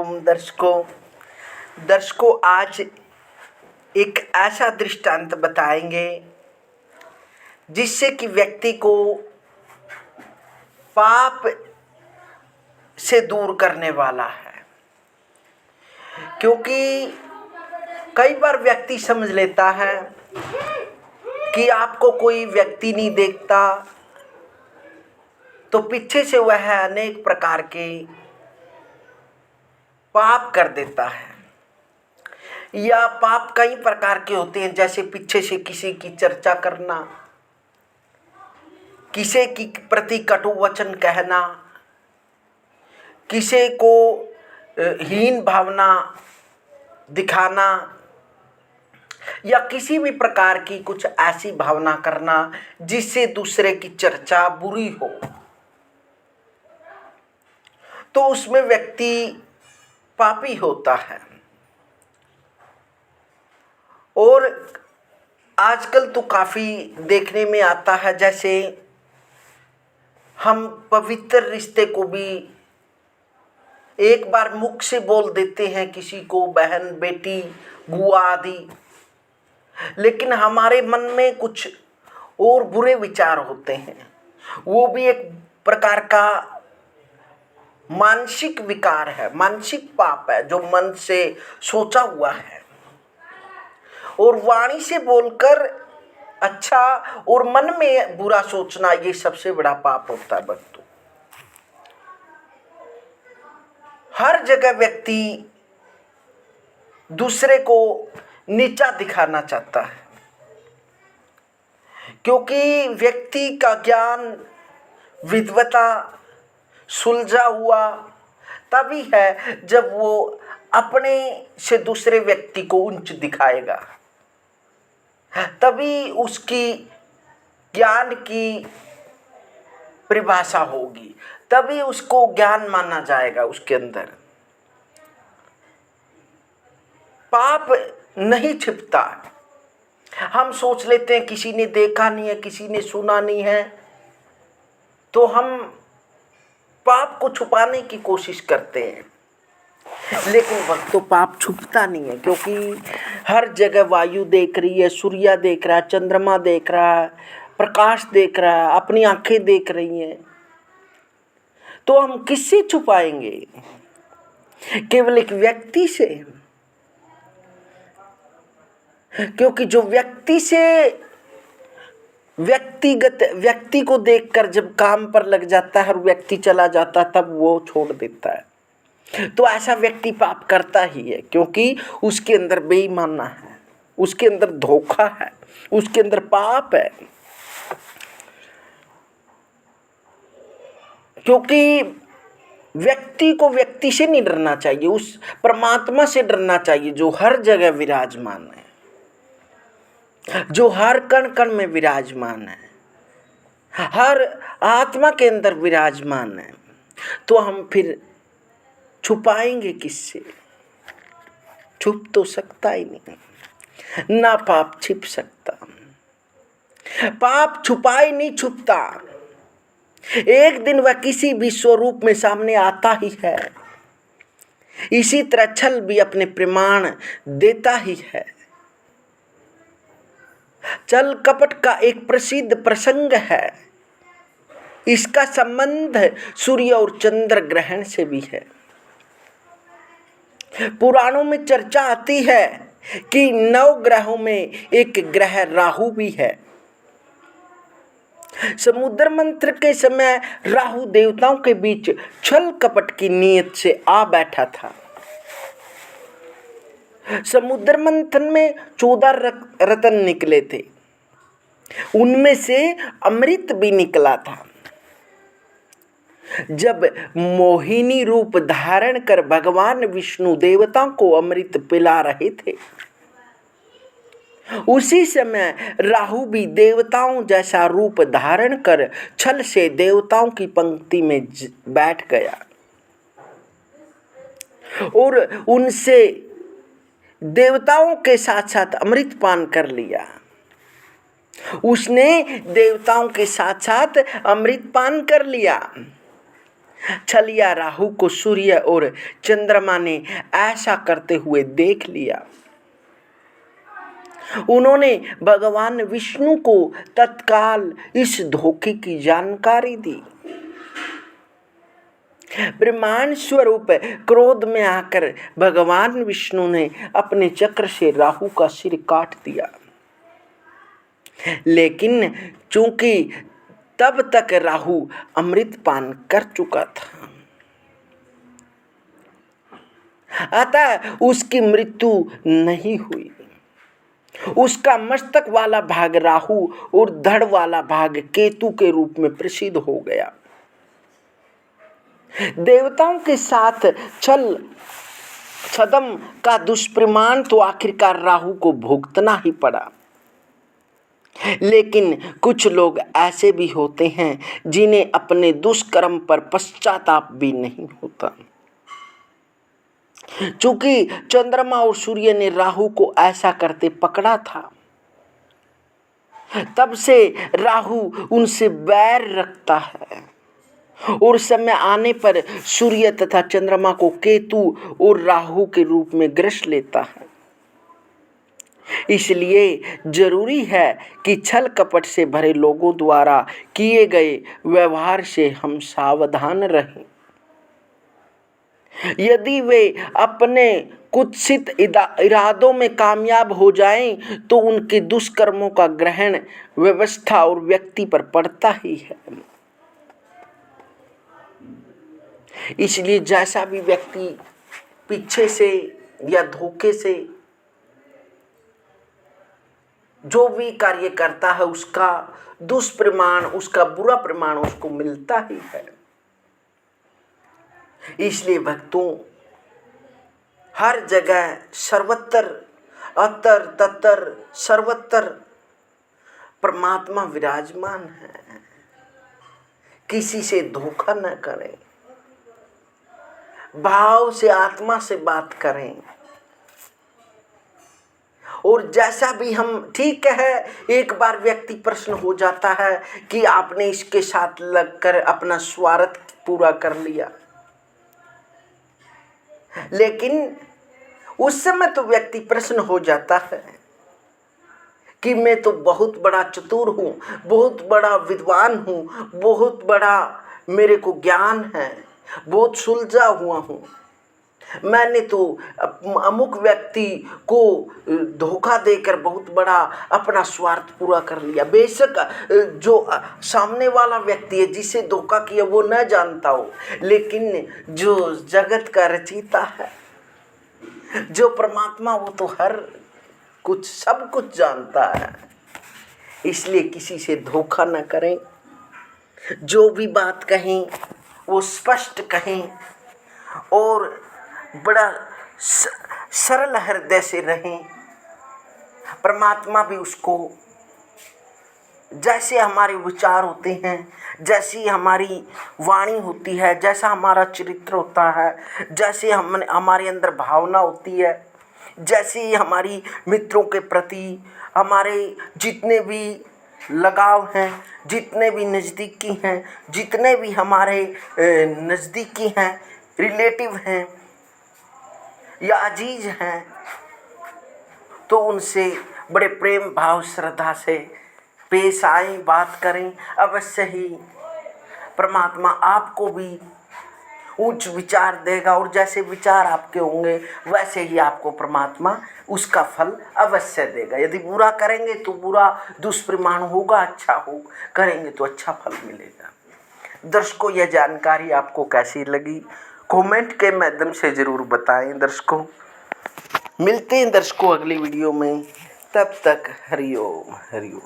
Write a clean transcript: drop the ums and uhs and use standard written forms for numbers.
हरिओम दर्शकों आज एक ऐसा दृष्टांत बताएंगे जिससे कि व्यक्ति को पाप से दूर करने वाला है। क्योंकि कई बार व्यक्ति समझ लेता है कि आपको कोई व्यक्ति नहीं देखता, तो पीछे से वह अनेक प्रकार के पाप कर देता है। या पाप कई प्रकार के होते हैं, जैसे पीछे से किसी की चर्चा करना, किसी की प्रति कटु वचन कहना, किसी को हीन भावना दिखाना, या किसी भी प्रकार की कुछ ऐसी भावना करना जिससे दूसरे की चर्चा बुरी हो, तो उसमें व्यक्ति पापी होता है। और आजकल तो काफ़ी देखने में आता है, जैसे हम पवित्र रिश्ते को भी एक बार मुख से बोल देते हैं किसी को, बहन, बेटी, बुआ आदि, लेकिन हमारे मन में कुछ और बुरे विचार होते हैं। वो भी एक प्रकार का मानसिक विकार है, मानसिक पाप है जो मन से सोचा हुआ है। और वाणी से बोलकर अच्छा और मन में बुरा सोचना, ये सबसे बड़ा पाप होता है बंधु। हर जगह व्यक्ति दूसरे को नीचा दिखाना चाहता है, क्योंकि व्यक्ति का ज्ञान, विद्वता सुलझा हुआ तभी है जब वो अपने से दूसरे व्यक्ति को उच्च दिखाएगा, तभी उसकी ज्ञान की परिभाषा होगी, तभी उसको ज्ञान माना जाएगा। उसके अंदर पाप नहीं छिपता। हम सोच लेते हैं किसी ने देखा नहीं है, किसी ने सुना नहीं है, तो हम पाप को छुपाने की कोशिश करते हैं, लेकिन वक्त तो पाप छुपता नहीं है। क्योंकि हर जगह वायु देख रही है, सूर्य देख रहा है, चंद्रमा देख रहा है, प्रकाश देख रहा है, अपनी आंखें देख रही हैं, तो हम किससे छुपाएंगे? केवल एक व्यक्ति से। क्योंकि जो व्यक्ति से व्यक्ति को देखकर जब काम पर लग जाता है और व्यक्ति चला जाता है, तब वो छोड़ देता है। तो ऐसा व्यक्ति पाप करता ही है, क्योंकि उसके अंदर बेईमाना है, उसके अंदर धोखा है, उसके अंदर पाप है। क्योंकि व्यक्ति को व्यक्ति से नहीं डरना चाहिए, उस परमात्मा से डरना चाहिए जो हर जगह विराजमान है, जो हर कण कण में विराजमान है, हर आत्मा के अंदर विराजमान है। तो हम फिर छुपाएंगे किससे? छुप तो सकता ही नहीं, ना पाप छिप सकता। पाप छुपाई नहीं छुपता, एक दिन वह किसी भी स्वरूप में सामने आता ही है। इसी तरह छल भी अपने प्रमाण देता ही है। छल कपट का एक प्रसिद्ध प्रसंग है। इसका संबंध सूर्य और चंद्र ग्रहण से भी है। पुराणों में चर्चा आती है कि 9 ग्रहों में एक ग्रह राहु भी है। समुद्र मंथन के समय राहु देवताओं के बीच छल कपट की नीयत से आ बैठा था। समुद्र मंथन में 14 रत्न निकले थे, उनमें से अमृत भी निकला था। जब मोहिनी रूप धारण कर भगवान विष्णु देवताओं को अमृत पिला रहे थे, उसी समय राहु भी देवताओं जैसा रूप धारण कर छल से देवताओं की पंक्ति में बैठ गया और उनसे देवताओं के साथ साथ अमृत पान कर लिया। उसने देवताओं के साथ साथ अमृत पान कर लिया। छलिया राहु को सूर्य और चंद्रमा ने ऐसा करते हुए देख लिया। उन्होंने भगवान विष्णु को तत्काल इस धोखे की जानकारी दी। ब्रह्मांड स्वरूप क्रोध में आकर भगवान विष्णु ने अपने चक्र से राहु का सिर काट दिया। लेकिन चूंकि तब तक राहु अमृत पान कर चुका था, अतः उसकी मृत्यु नहीं हुई। उसका मस्तक वाला भाग राहु और धड़ वाला भाग केतु के रूप में प्रसिद्ध हो गया। देवताओं के साथ छद्म का दुष्परिणाम तो आखिरकार राहु को भुगतना ही पड़ा। लेकिन कुछ लोग ऐसे भी होते हैं जिन्हें अपने दुष्कर्म पर पश्चाताप भी नहीं होता। चूंकि चंद्रमा और सूर्य ने राहु को ऐसा करते पकड़ा था, तब से राहु उनसे बैर रखता है और समय आने पर सूर्य तथा चंद्रमा को केतु और राहु के रूप में ग्रस लेता है। इसलिए जरूरी है कि छल कपट से भरे लोगों द्वारा किए गए व्यवहार से हम सावधान रहें। यदि वे अपने कुत्सित इरादों में कामयाब हो जाएं, तो उनके दुष्कर्मों का ग्रहण व्यवस्था और व्यक्ति पर पड़ता ही है। इसलिए जैसा भी व्यक्ति पीछे से या धोखे से जो भी कार्य करता है, उसका दुष्परिणाम, उसका बुरा परिणाम उसको मिलता ही है। इसलिए भक्तों, हर जगह सर्वत्र अतर ततर सर्वत्र परमात्मा विराजमान है। किसी से धोखा न करें, भाव से आत्मा से बात करें। और जैसा भी हम, ठीक है, एक बार व्यक्ति प्रश्न हो जाता है कि आपने इसके साथ लगकर अपना स्वार्थ पूरा कर लिया, लेकिन उस समय तो व्यक्ति प्रश्न हो जाता है कि मैं तो बहुत बड़ा चतुर हूँ, बहुत बड़ा विद्वान हूँ, बहुत बड़ा मेरे को ज्ञान है, बहुत सुलझा हुआ हूँ, मैंने तो अमुक व्यक्ति को धोखा देकर बहुत बड़ा अपना स्वार्थ पूरा कर लिया। बेशक जो सामने वाला व्यक्ति है जिसे धोखा किया वो न जानता हो, लेकिन जो जगत का रचयिता है, जो परमात्मा, वो तो हर कुछ सब कुछ जानता है। इसलिए किसी से धोखा न करें, जो भी बात कहें वो स्पष्ट कहें और बड़ा सरल हृदय से रहें। परमात्मा भी उसको, जैसे हमारे विचार होते हैं, जैसी हमारी वाणी होती है, जैसा हमारा चरित्र होता है, जैसे हमारे अंदर भावना होती है, जैसी हमारी मित्रों के प्रति हमारे जितने भी लगाव हैं, जितने भी नज़दीकी हैं, जितने भी हमारे नज़दीकी हैं, रिलेटिव हैं या अजीज हैं, तो उनसे बड़े प्रेम भाव श्रद्धा से पेश आएं, बात करें। अवश्य ही परमात्मा आपको भी उच्च विचार देगा, और जैसे विचार आपके होंगे वैसे ही आपको परमात्मा उसका फल अवश्य देगा। यदि बुरा करेंगे तो बुरा दुष्परिणाम होगा, अच्छा हो करेंगे तो अच्छा फल मिलेगा। दर्शकों, यह जानकारी आपको कैसी लगी कमेंट के माध्यम से ज़रूर बताएं। दर्शकों, मिलते हैं दर्शकों अगली वीडियो में, तब तक हरिओम हरिओम।